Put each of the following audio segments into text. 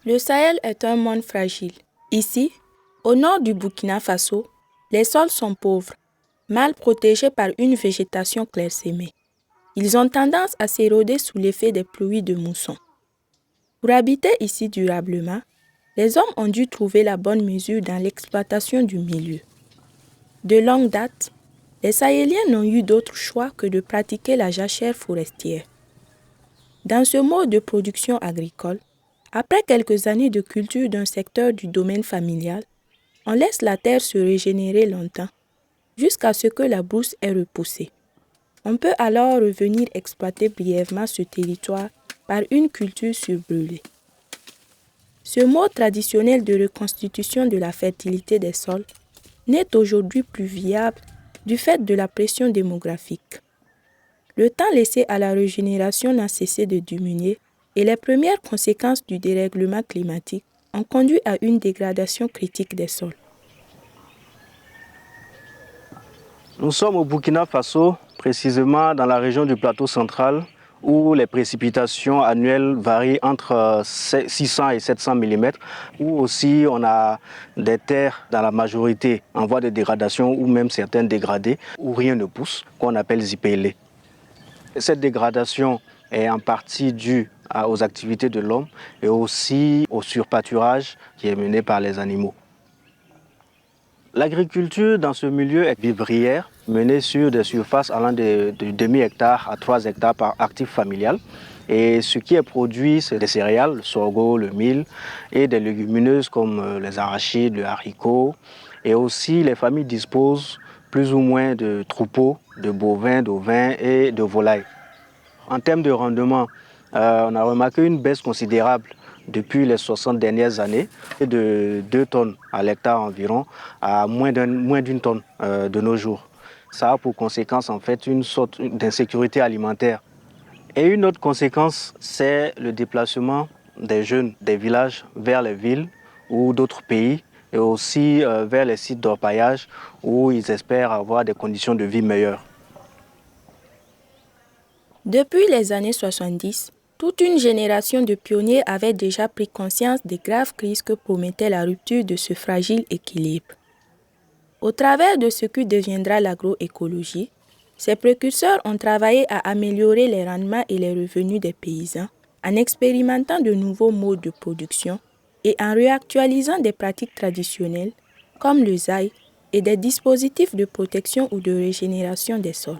Le Sahel est un monde fragile. Ici, au nord du Burkina Faso, les sols sont pauvres, mal protégés par une végétation clairsemée. Ils ont tendance à s'éroder sous l'effet des pluies de mousson. Pour habiter ici durablement, les hommes ont dû trouver la bonne mesure dans l'exploitation du milieu. De longue date, les Sahéliens n'ont eu d'autre choix que de pratiquer la jachère forestière. Dans ce mode de production agricole, après quelques années de culture d'un secteur du domaine familial, on laisse la terre se régénérer longtemps, jusqu'à ce que la brousse ait repoussé. On peut alors revenir exploiter brièvement ce territoire par une culture surbrûlée. Ce mode traditionnel de reconstitution de la fertilité des sols n'est aujourd'hui plus viable du fait de la pression démographique. Le temps laissé à la régénération n'a cessé de diminuer et les premières conséquences du dérèglement climatique ont conduit à une dégradation critique des sols. Nous sommes au Burkina Faso, précisément dans la région du plateau central, où les précipitations annuelles varient entre 600 et 700 mm, où aussi on a des terres dans la majorité en voie de dégradation ou même certaines dégradées, où rien ne pousse, qu'on appelle zipélé. Cette dégradation est en partie due aux activités de l'homme et aussi au surpâturage qui est mené par les animaux. L'agriculture dans ce milieu est vivrière, menée sur des surfaces allant de demi-hectare à 3 hectares par actif familial. Et ce qui est produit, c'est des céréales, le sorgho, le mil, et des légumineuses comme les arachides, le haricot. Et aussi, les familles disposent plus ou moins de troupeaux, de bovins, d'ovins et de volailles. En termes de rendement, on a remarqué une baisse considérable depuis les 60 dernières années, de 2 tonnes à l'hectare environ à moins d'une tonne de nos jours. Ça a pour conséquence en fait une sorte d'insécurité alimentaire. Et une autre conséquence, c'est le déplacement des jeunes des villages vers les villes ou d'autres pays et aussi vers les sites d'orpaillage où ils espèrent avoir des conditions de vie meilleures. Depuis les années 70, toute une génération de pionniers avait déjà pris conscience des graves crises que promettait la rupture de ce fragile équilibre. Au travers de ce qui deviendra l'agroécologie, ces précurseurs ont travaillé à améliorer les rendements et les revenus des paysans en expérimentant de nouveaux modes de production et en réactualisant des pratiques traditionnelles comme le zaï et des dispositifs de protection ou de régénération des sols.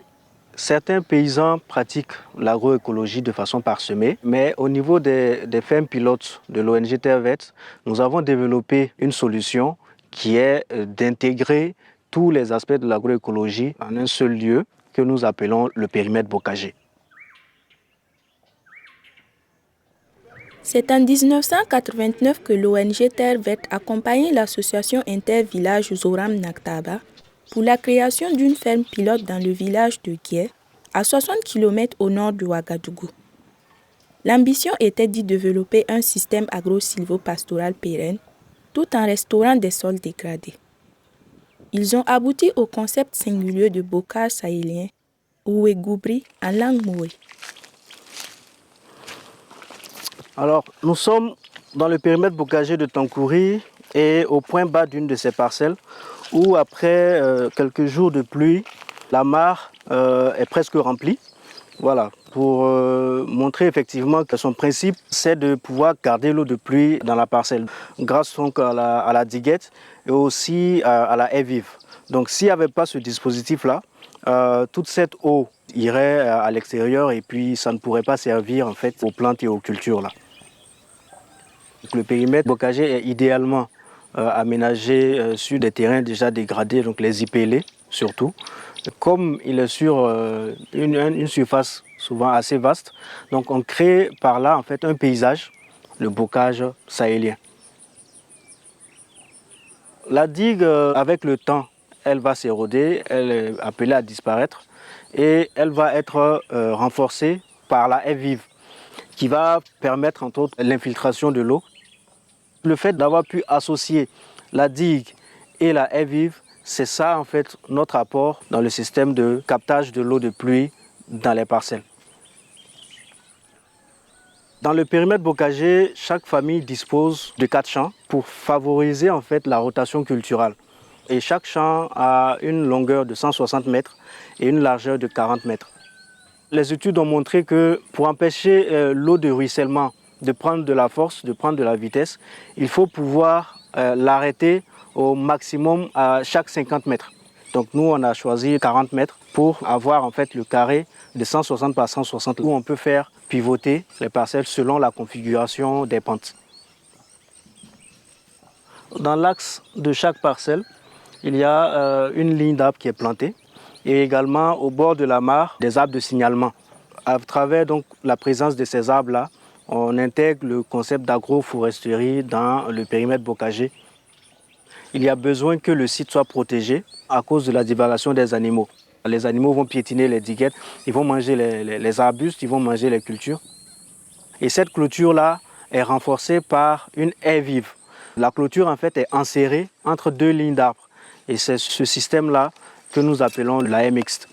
Certains paysans pratiquent l'agroécologie de façon parsemée, mais au niveau des fermes pilotes de l'ONG Terre Verte, nous avons développé une solution qui est d'intégrer tous les aspects de l'agroécologie en un seul lieu que nous appelons le périmètre bocager. C'est en 1989 que l'ONG Terre Verte accompagne l'association intervillage Zoram Naktaba pour la création d'une ferme pilote dans le village de Guiers, à 60 km au nord de Ouagadougou. L'ambition était d'y développer un système agro-silvopastoral pérenne, tout en restaurant des sols dégradés. Ils ont abouti au concept singulier de bocage sahélien, Ouégoubri en langue maori. Alors, nous sommes dans le périmètre bocager de Tankouri et au point bas d'une de ces parcelles où après quelques jours de pluie, la mare est presque remplie. Voilà, pour montrer effectivement que son principe, c'est de pouvoir garder l'eau de pluie dans la parcelle grâce donc à la diguette et aussi à la haie vive. Donc s'il n'y avait pas ce dispositif-là, toute cette eau irait à l'extérieur et puis ça ne pourrait pas servir en fait aux plantes et aux cultures là. Donc, le périmètre bocager est idéalement aménagé sur des terrains déjà dégradés, donc les IPL surtout. Comme il est sur une surface souvent assez vaste, donc on crée par là en fait un paysage, le bocage sahélien. La digue, avec le temps, elle va s'éroder, elle est appelée à disparaître et elle va être renforcée par la haie vive qui va permettre entre autres l'infiltration de l'eau. Le fait d'avoir pu associer la digue et la haie vive, c'est ça en fait notre apport dans le système de captage de l'eau de pluie dans les parcelles. Dans le périmètre bocager, chaque famille dispose de 4 champs pour favoriser en fait la rotation culturelle. Et chaque champ a une longueur de 160 mètres et une largeur de 40 mètres. Les études ont montré que pour empêcher l'eau de ruissellement de prendre de la force, de prendre de la vitesse, il faut pouvoir l'arrêter au maximum à chaque 50 mètres. Donc nous, on a choisi 40 mètres pour avoir en fait le carré de 160 par 160 où on peut faire pivoter les parcelles selon la configuration des pentes. Dans l'axe de chaque parcelle, il y a une ligne d'arbres qui est plantée et également au bord de la mare des arbres de signalement. À travers donc la présence de ces arbres-là, on intègre le concept d'agroforesterie dans le périmètre bocager. Il y a besoin que le site soit protégé à cause de la divagation des animaux. Les animaux vont piétiner les diguettes, ils vont manger les arbustes, ils vont manger les cultures. Et cette clôture-là est renforcée par une haie vive. La clôture en fait est enserrée entre 2 lignes d'arbres. Et c'est ce système-là que nous appelons la haie mixte.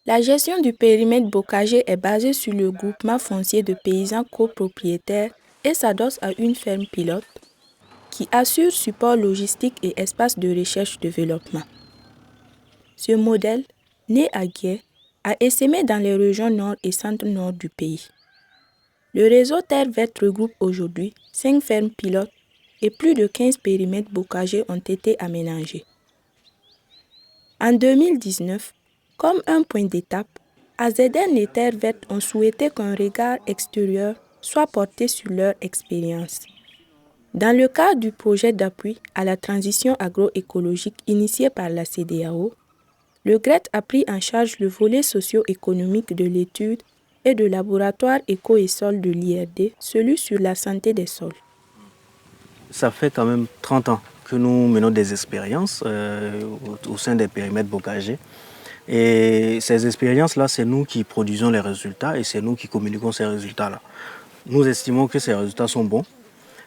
La gestion du périmètre bocager est basée sur le groupement foncier de paysans copropriétaires et s'adosse à une ferme pilote qui assure support logistique et espace de recherche-développement. Ce modèle, né à Gué, a essaimé dans les régions nord et centre-nord du pays. Le réseau Terre Verte regroupe aujourd'hui 5 fermes pilotes et plus de 15 périmètres bocagers ont été aménagés. En 2019, comme un point d'étape, à Zeden, les Terres Vertes ont souhaité qu'un regard extérieur soit porté sur leur expérience. Dans le cadre du projet d'appui à la transition agroécologique initié par la CEDEAO, le GRET a pris en charge le volet socio-économique de l'étude et de laboratoire éco et sol de l'IRD, celui sur la santé des sols. Ça fait quand même 30 ans que nous menons des expériences au sein des périmètres bocagers. Et ces expériences-là, c'est nous qui produisons les résultats et c'est nous qui communiquons ces résultats-là. Nous estimons que ces résultats sont bons,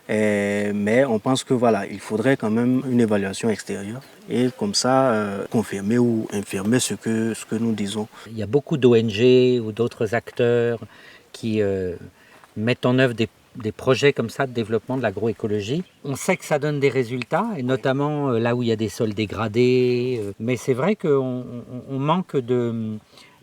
mais on pense que voilà, il faudrait quand même une évaluation extérieure et comme ça confirmer ou infirmer ce que nous disons. Il y a beaucoup d'ONG ou d'autres acteurs qui mettent en œuvre des projets comme ça de développement de l'agroécologie. On sait que ça donne des résultats, et notamment là où il y a des sols dégradés. Mais c'est vrai qu'on manque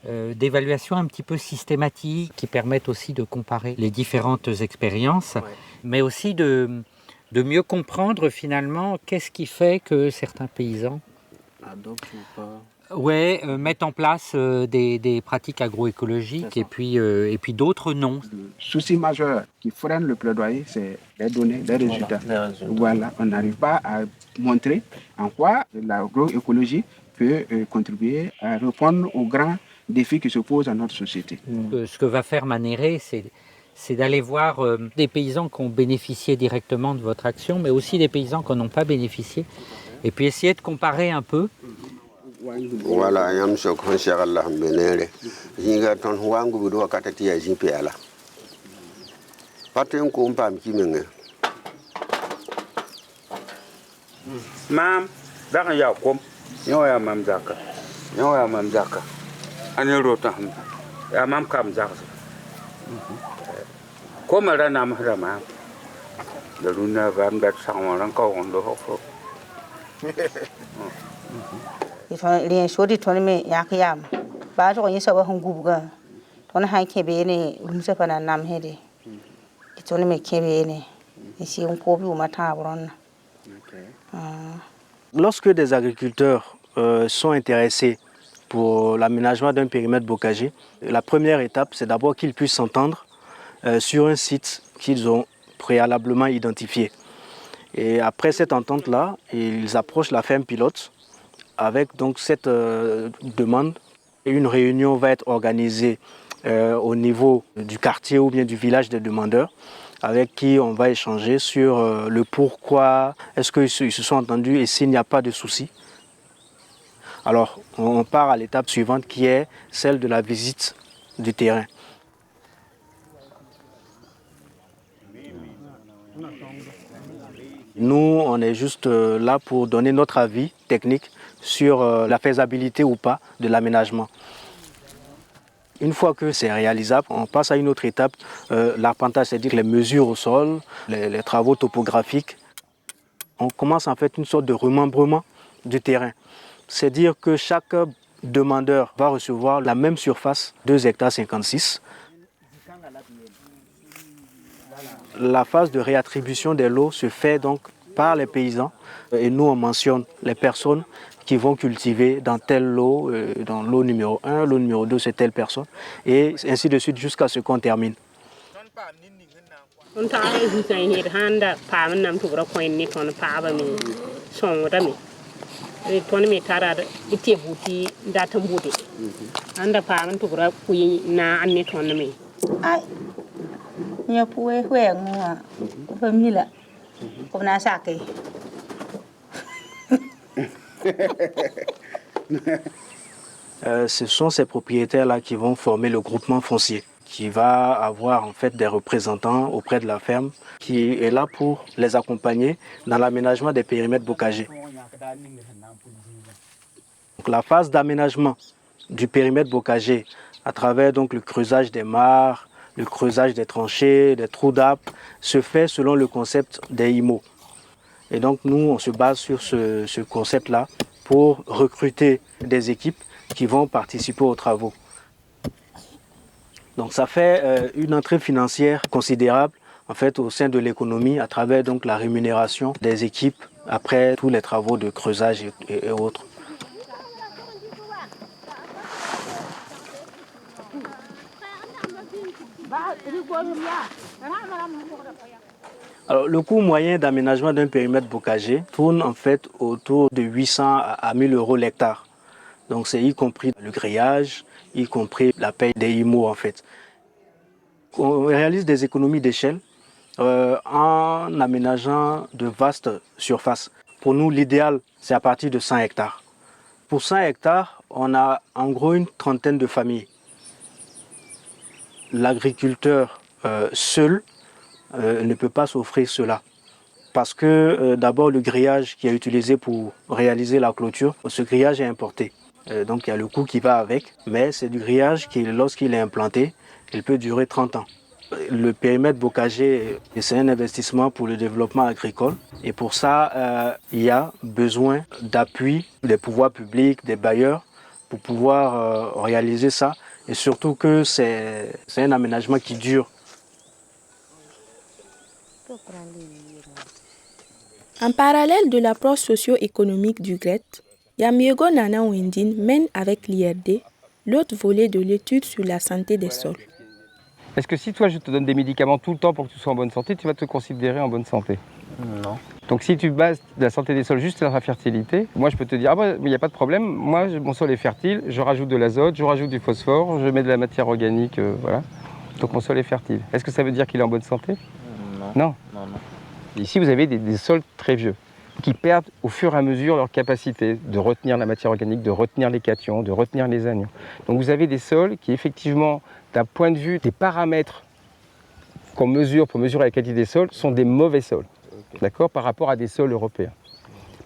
d'évaluation un petit peu systématique qui permettent aussi de comparer les différentes expériences, mais aussi de mieux comprendre finalement qu'est-ce qui fait que certains paysans adoptent ou pas. Mettre en place des pratiques agroécologiques et puis d'autres non. Le souci majeur qui freine le plaidoyer, c'est les données, les résultats. Voilà, on n'arrive pas à montrer en quoi l'agroécologie peut contribuer à répondre aux grands défis qui se posent à notre société. Ce que va faire Manéré, c'est d'aller voir des paysans qui ont bénéficié directement de votre action, mais aussi des paysans qui n'en ont pas bénéficié, et puis essayer de comparer un peu. Voilà, yam sok hon shagalla benere hinga ton wangu do katati ya jipe ala paten ko pam kimenge mam daga ya kom yo ya mam zaka ani rota ya mam kam zaka ko mara na mahra ma da runa gam da sangwaran ko on do hokko rien chodi ton me yakiyam ba to yin sawa hungubuga ton han kebe ne rumse pana nam hede ton me kebe ne ici on pobi ou mata bron. Lorsque des agriculteurs sont intéressés pour l'aménagement d'un périmètre bocager, la première étape, c'est d'abord qu'ils puissent s'entendre sur un site qu'ils ont préalablement identifié. Et après cette entente-là, ils approchent la ferme pilote avec donc cette demande. Et une réunion va être organisée au niveau du quartier ou bien du village des demandeurs, avec qui on va échanger sur le pourquoi, est-ce qu'ils se sont entendus et s'il n'y a pas de souci. Alors on part à l'étape suivante qui est celle de la visite du terrain. Nous, on est juste là pour donner notre avis technique sur la faisabilité ou pas de l'aménagement. Une fois que c'est réalisable, on passe à une autre étape, l'arpentage, c'est-à-dire les mesures au sol, les travaux topographiques. On commence en fait une sorte de remembrement du terrain. C'est-à-dire que chaque demandeur va recevoir la même surface, 2,56 hectares. La phase de réattribution des lots se fait donc par les paysans et nous on mentionne les personnes qui vont cultiver dans tel lot, dans lot numéro 1, lot numéro 2 c'est telle personne et ainsi de suite jusqu'à ce qu'on termine. Ce sont ces propriétaires-là qui vont former le groupement foncier, qui va avoir en fait des représentants auprès de la ferme, qui est là pour les accompagner dans l'aménagement des périmètres bocagers. Donc, la phase d'aménagement du périmètre bocager à travers donc, le creusage des mares, le creusage des tranchées, des trous d'arbres, se fait selon le concept des IMO. Et donc nous, on se base sur ce concept-là pour recruter des équipes qui vont participer aux travaux. Donc ça fait une entrée financière considérable en fait, au sein de l'économie à travers donc, la rémunération des équipes après tous les travaux de creusage et autres. Alors, le coût moyen d'aménagement d'un périmètre bocager tourne en fait autour de 800 à 1000 euros l'hectare. Donc c'est y compris le grillage, y compris la paye des IMO en fait. On réalise des économies d'échelle en aménageant de vastes surfaces. Pour nous, l'idéal, c'est à partir de 100 hectares. Pour 100 hectares, on a en gros une trentaine de familles. L'agriculteur seul ne peut pas s'offrir cela. Parce que d'abord le grillage qui est utilisé pour réaliser la clôture, ce grillage est importé. Donc il y a le coût qui va avec, mais c'est du grillage qui, lorsqu'il est implanté, il peut durer 30 ans. Le périmètre bocager, c'est un investissement pour le développement agricole. Et pour ça, il y a besoin d'appui des pouvoirs publics, des bailleurs, pour pouvoir réaliser ça. Et surtout que c'est un aménagement qui dure. En parallèle de l'approche socio-économique du GRET, Yamiego Nana Wendine mène avec l'IRD l'autre volet de l'étude sur la santé des sols. Est-ce que si toi je te donne des médicaments tout le temps pour que tu sois en bonne santé, tu vas te considérer en bonne santé? Non. Donc si tu bases la santé des sols juste sur la fertilité, moi je peux te dire, ah bah, il n'y a pas de problème, moi mon sol est fertile, je rajoute de l'azote, je rajoute du phosphore, je mets de la matière organique, voilà. Donc mon sol est fertile. Est-ce que ça veut dire qu'il est en bonne santé? Non. Non. Ici vous avez des sols très vieux qui perdent au fur et à mesure leur capacité de retenir la matière organique, de retenir les cations, de retenir les anions. Donc vous avez des sols qui effectivement, d'un point de vue des paramètres qu'on mesure pour mesurer la qualité des sols, sont des mauvais sols, d'accord, par rapport à des sols européens.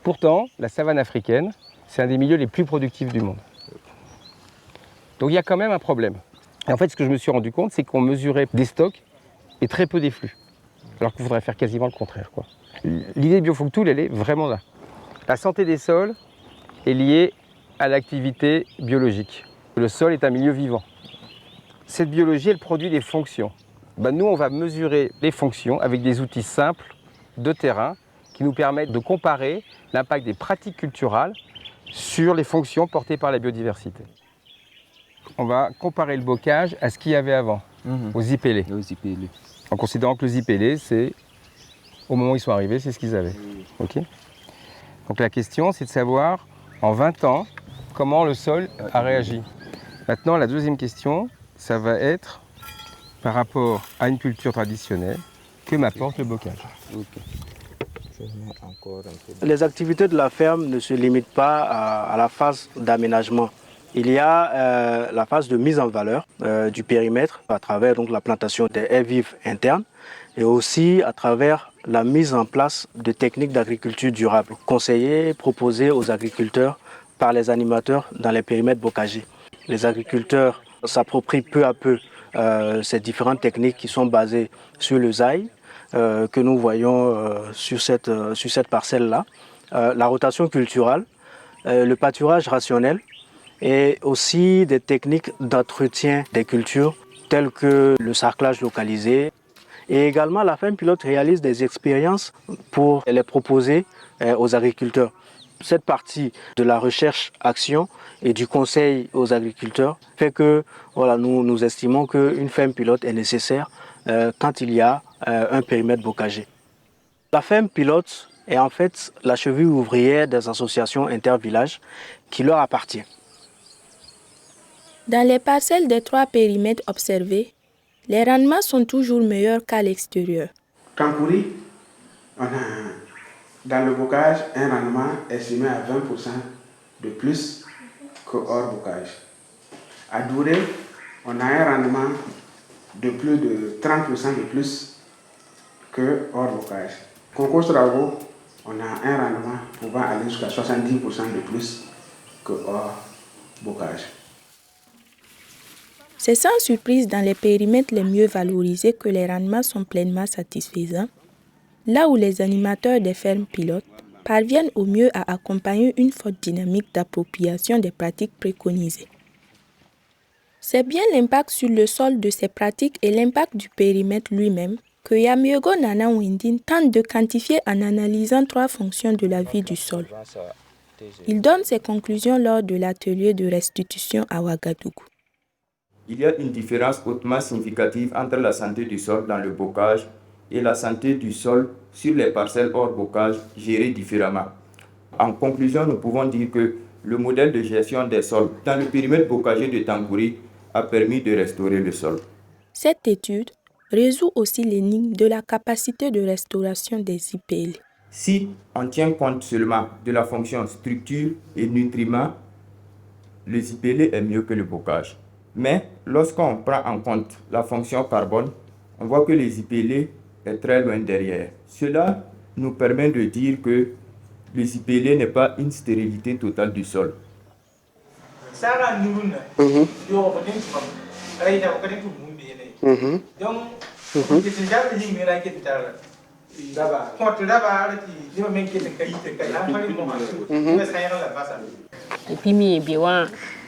Pourtant, la savane africaine, c'est un des milieux les plus productifs du monde. Donc il y a quand même un problème. Et en fait, ce que je me suis rendu compte, c'est qu'on mesurait des stocks et très peu des flux. Alors qu'il faudrait faire quasiment le contraire, quoi. L'idée de Biofonctool, elle est vraiment là. La santé des sols est liée à l'activité biologique. Le sol est un milieu vivant. Cette biologie, elle produit des fonctions. Nous, on va mesurer les fonctions avec des outils simples de terrain qui nous permettent de comparer l'impact des pratiques culturales sur les fonctions portées par la biodiversité. On va comparer le bocage à ce qu'il y avait avant, aux ipélés. En considérant que les ipélés, c'est au moment où ils sont arrivés, c'est ce qu'ils avaient. Okay. Donc la question, c'est de savoir, en 20 ans, comment le sol a réagi. Maintenant, la deuxième question, ça va être par rapport à une culture traditionnelle, que m'apporte le bocage. Les activités de la ferme ne se limitent pas à la phase d'aménagement. Il y a la phase de mise en valeur du périmètre à travers donc, la plantation des haies vives internes et aussi à travers la mise en place de techniques d'agriculture durable conseillées et proposées aux agriculteurs par les animateurs dans les périmètres bocagers. Les agriculteurs s'approprient peu à peu ces différentes techniques qui sont basées sur le zaï que nous voyons sur cette parcelle-là. La rotation culturelle, le pâturage rationnel et aussi des techniques d'entretien des cultures telles que le sarclage localisé. Et également, la ferme pilote réalise des expériences pour les proposer aux agriculteurs. Cette partie de la recherche-action et du conseil aux agriculteurs fait que nous estimons qu'une ferme pilote est nécessaire quand il y a un périmètre bocager. La ferme pilote est en fait la cheville ouvrière des associations intervillages qui leur appartient. Dans les parcelles des 3 périmètres observés, les rendements sont toujours meilleurs qu'à l'extérieur. Tankouri, on a dans le bocage un rendement estimé à 20% de plus que hors bocage. À Douré, on a un rendement de plus de 30% de plus que hors bocage. Concours Travaux, on a un rendement pouvant aller jusqu'à 70% de plus que hors bocage. C'est sans surprise dans les périmètres les mieux valorisés que les rendements sont pleinement satisfaisants, là où les animateurs des fermes pilotes parviennent au mieux à accompagner une forte dynamique d'appropriation des pratiques préconisées. C'est bien l'impact sur le sol de ces pratiques et l'impact du périmètre lui-même que Yamiego Nana Windine tente de quantifier en analysant 3 fonctions de la vie du sol. Il donne ses conclusions lors de l'atelier de restitution à Ouagadougou. Il y a une différence hautement significative entre la santé du sol dans le bocage et la santé du sol sur les parcelles hors bocage gérées différemment. En conclusion, nous pouvons dire que le modèle de gestion des sols dans le périmètre bocager de Tankouri a permis de restaurer le sol. Cette étude résout aussi l'énigme de la capacité de restauration des IPL. Si on tient compte seulement de la fonction structure et nutriments, le IPL est mieux que le bocage. Mais lorsqu'on prend en compte la fonction carbone, on voit que les IPL est très loin derrière. Cela nous permet de dire que le IPL n'est pas une stérilité totale du sol.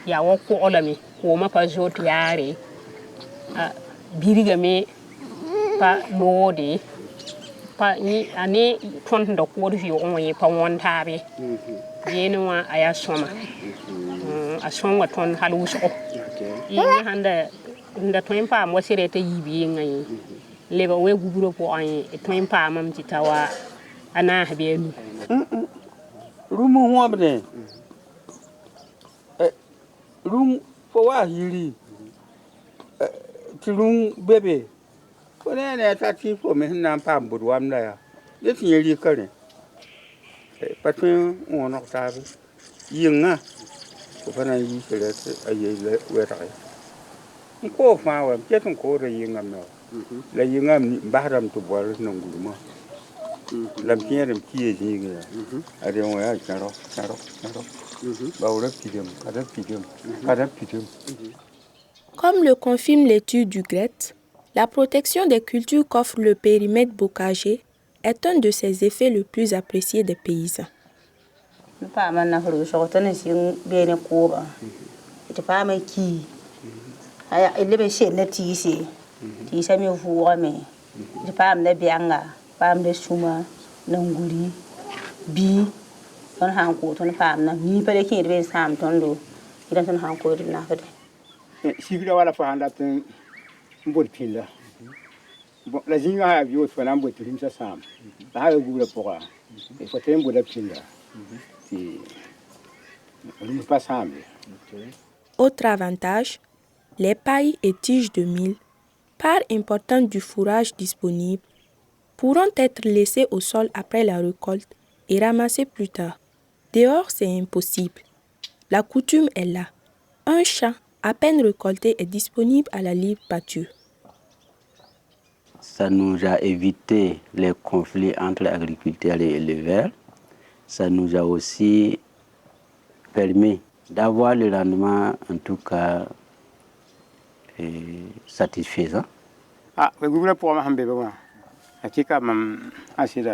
Ya wako olami ko ma pa joti yare biriga me pa lode pa ni ane ton da ko ri on yi pa won tabe yeno wa aya soma a soma ton halu so yi handa nda ton pa mo sire te yibi ngai leba we guburo ko an ton pa mam titawa ana habenu rumu huamne rum fo wa hiri tilung bebe ko ne ta ti fo me nan pa budwam la ya de tin yeri kare patun on no ta bi yinga ko fa na yi sele ayi le we ta ko fa wa ke tun ko re yinga no la yinga bahram to bol no ngulma lam kiyem kiye jinga ade on ya charo Comme le confirme l'étude du GRET, la protection des cultures qu'offre le périmètre bocager est un de ses effets les plus appréciés des paysans. Ton hanko ton fam na ni pare kin be sam ton do idan ton hanko din na fade sigira wala fa handa tin mbot pilla bon la jinga ha biot fa na mbot tim sa sam la ha gura pora e fa tembo da pilla ti on pas sam. Autre avantage, les pailles et tiges de mil, part importante du fourrage disponible, pourront être laissées au sol après la récolte et ramassées plus tard. Dehors, c'est impossible. La coutume est là. Un champ à peine récolté est disponible à la libre pâture. Ça nous a évité les conflits entre agriculteurs et éleveurs. Ça nous a aussi permis d'avoir le rendement, en tout cas, satisfaisant. Ah, le gouvernement pour moi, à qui quand même, assuré,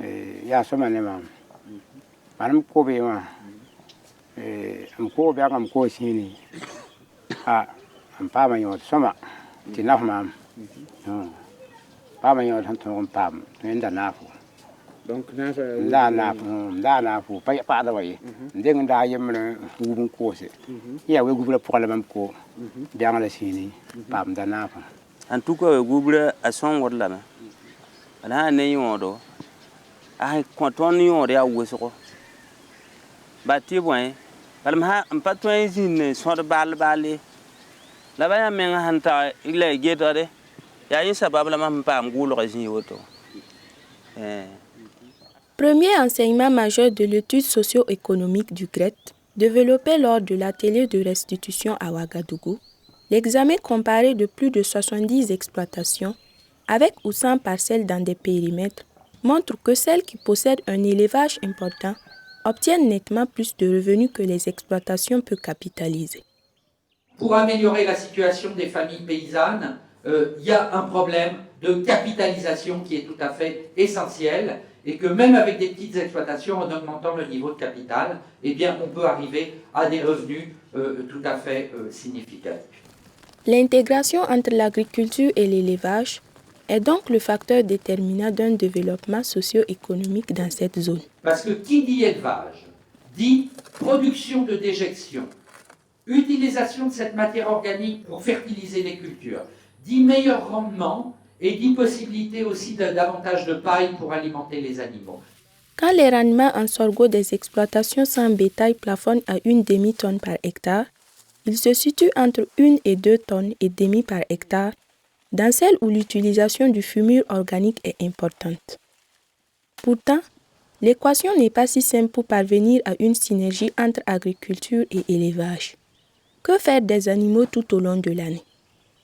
il y a ce moment, madame Kobe, Kobe, Kobe, Sini, ah, pas ma yard, summer, enough, ma'am. Pas ma yard, Hunter, Pam, and the Nafu. Donc, Nafu, pay part away. Then I am moving course. Yeah, we go pour le même cours. Bien la Sini, Pam, the Nafu. En tout cas, Google a son word là. And I name order. I continue on their whistle. But you went, but I'm pas in sort of bally. La baya menga hanta ile getare. Ya yisa babla mampa mgulo kazi woto. Premier enseignement majeur de l'étude socio-économique du GRET, développé lors de l'atelier de restitution à Ouagadougou, l'examen comparé de plus de 70 exploitations, avec ou sans parcelles dans des périmètres, montre que celles qui possèdent un élevage important obtiennent nettement plus de revenus que les exploitations peu capitalisées. Pour améliorer la situation des familles paysannes, il y a un problème de capitalisation qui est tout à fait essentiel et que même avec des petites exploitations, en augmentant le niveau de capital, eh bien, on peut arriver à des revenus tout à fait significatifs. L'intégration entre l'agriculture et l'élevage est donc le facteur déterminant d'un développement socio-économique dans cette zone. Parce que qui dit élevage, dit production de déjection, utilisation de cette matière organique pour fertiliser les cultures, dit meilleur rendement et dit possibilité aussi de davantage de paille pour alimenter les animaux. Quand les rendements en sorgho des exploitations sans bétail plafonnent à 1 demi-tonne par hectare, ils se situent entre 1 et 2 tonnes et demi par hectare dans celles où l'utilisation du fumure organique est importante. Pourtant, l'équation n'est pas si simple pour parvenir à une synergie entre agriculture et élevage. Que faire des animaux tout au long de l'année?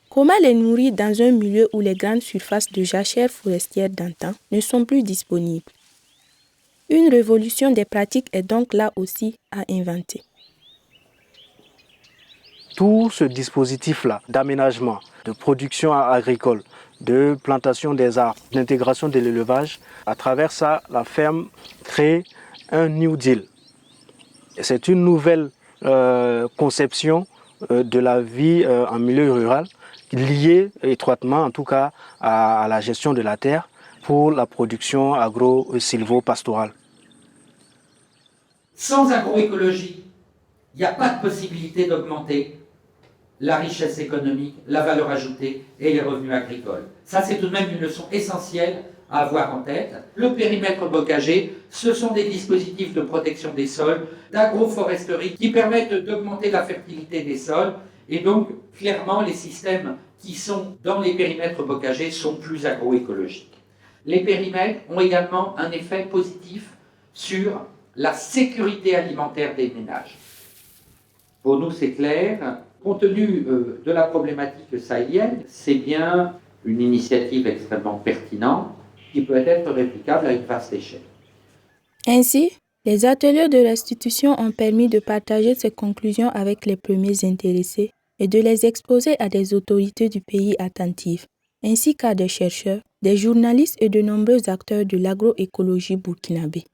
Comment les nourrir dans un milieu où les grandes surfaces de jachères forestières d'antan ne sont plus disponibles? Une révolution des pratiques est donc là aussi à inventer. Tout ce dispositif-là d'aménagement, de production agricole, de plantation des arbres, d'intégration de l'élevage, à travers ça, la ferme crée un New Deal. C'est une nouvelle conception de la vie en milieu rural, liée étroitement en tout cas à la gestion de la terre pour la production agro-silvo-pastorale. Sans agroécologie, il n'y a pas de possibilité d'augmenter la richesse économique, la valeur ajoutée et les revenus agricoles. Ça, c'est tout de même une leçon essentielle à avoir en tête. Le périmètre bocager, ce sont des dispositifs de protection des sols, d'agroforesterie qui permettent d'augmenter la fertilité des sols. Et donc, clairement, les systèmes qui sont dans les périmètres bocagers sont plus agroécologiques. Les périmètres ont également un effet positif sur la sécurité alimentaire des ménages. Pour nous, c'est clair. Compte tenu de la problématique sahélienne, c'est bien une initiative extrêmement pertinente qui peut être réplicable à une vaste échelle. Ainsi, les ateliers de restitution ont permis de partager ces conclusions avec les premiers intéressés et de les exposer à des autorités du pays attentives, ainsi qu'à des chercheurs, des journalistes et de nombreux acteurs de l'agroécologie burkinabé.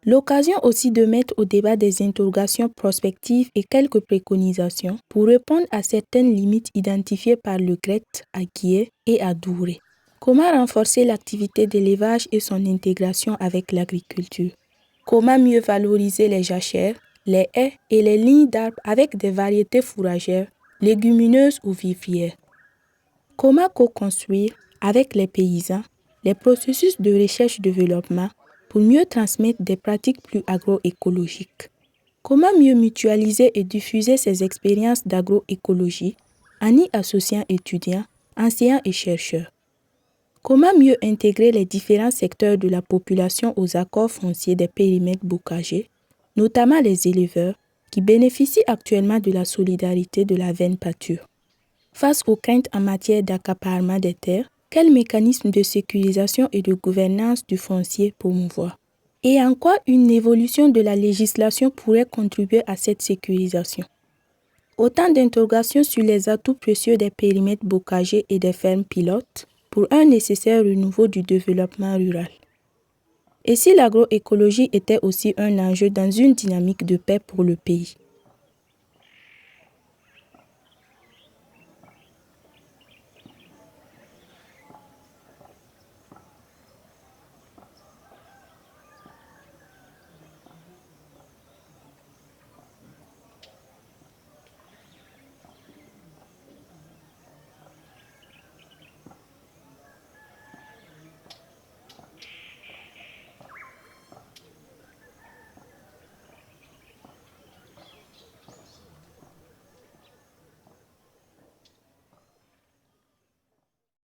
L'occasion aussi de mettre au débat des interrogations prospectives et quelques préconisations pour répondre à certaines limites identifiées par le GRET à Guié et à Douré. Comment renforcer l'activité d'élevage et son intégration avec l'agriculture? Comment mieux valoriser les jachères, les haies et les lignes d'arbres avec des variétés fourragères, légumineuses ou vivrières? Comment co-construire avec les paysans les processus de recherche-développement pour mieux transmettre des pratiques plus agroécologiques? Comment mieux mutualiser et diffuser ces expériences d'agroécologie en y associant étudiants, enseignants et chercheurs? Comment mieux intégrer les différents secteurs de la population aux accords fonciers des périmètres bocagers, notamment les éleveurs, qui bénéficient actuellement de la solidarité de la veine pâture? Face aux craintes en matière d'accaparement des terres, quel mécanisme de sécurisation et de gouvernance du foncier promouvoir? Et en quoi une évolution de la législation pourrait contribuer à cette sécurisation? Autant d'interrogations sur les atouts précieux des périmètres bocagers et des fermes pilotes pour un nécessaire renouveau du développement rural. Et si l'agroécologie était aussi un enjeu dans une dynamique de paix pour le pays?